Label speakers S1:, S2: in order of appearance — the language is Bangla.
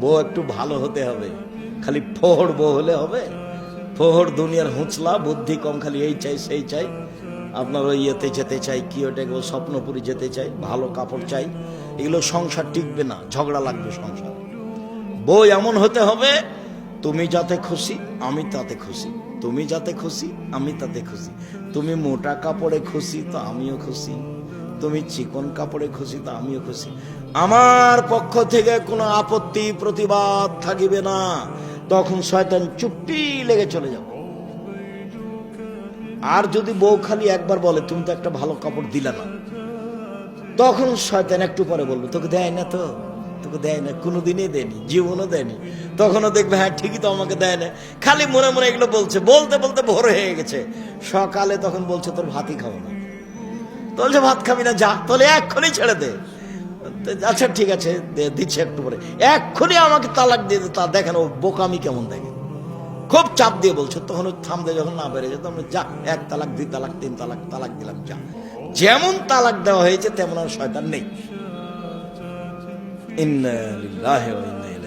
S1: বউ একটু ভালো হতে হবে, খালি ফোহর বউ হলে হবে? ফোহর দুনিয়ার হুঁচলা, বুদ্ধি কম, খালি এই চাই সেই চাই, আপনার ওই ইয়েতে যেতে চাই, কি ওটাকে স্বপ্নপুরি যেতে চাই, ভালো কাপড় চাই, এগুলো সংসার টিকবে না, ঝগড়া লাগবে সংসার। বউ এমন হতে হবে, তুমি যাতে খুশি আমি তাতে খুশি, তুমি যাতে খুশি আমি তাতে খুশি, তুমি মোটা কাপড়ে খুশি তো আমিও খুশি, তুমি চিকন কাপড়ে খুশি তো আমিও খুশি, আমার পক্ষ থেকে কোনো আপত্তি প্রতিবাদ থাকিবে না। তখন শয়তান চুপটি লেগে চলে যাবে। আর যদি বউ খালি একবার বলে তুমি তো একটা ভালো কাপড় দিলা না, তখন শয়তান একটু পরে বলবে তোকে দেয় না, তো তোকে দেয় না, কোনোদিনই দেয়নি, জীবনও দেয়নি। তখনও দেখবে হ্যাঁ ঠিকই তো আমাকে দেয় না, খালি মনে মনে এগুলো বলছে, বলতে বলতে ভোর হয়ে গেছে। সকালে তখন বলছে তোর ভাতই খাবো না, বলছে ভাত খাবি না, যা তাহলে এক্ষুনি ছেড়ে দে। আচ্ছা ঠিক আছে দিচ্ছে একটু পরে, এক্ষুনি আমাকে তালাক দিয়ে দে। তা দেখেন ও বোকামি কেমন দেখে, খুব চাপ দিয়ে বলছে, তখন থামতে যখন না বেড়ে যেত, যা, এক তালাক, দুই তালাক, তিন তালাক, তালাক দিলাম, যা। যেমন তালাক দেওয়া হয়েছে তেমন আর শয়তান নেই। ইন্না লিল্লাহি ওয়া ইন্না ইলাইহি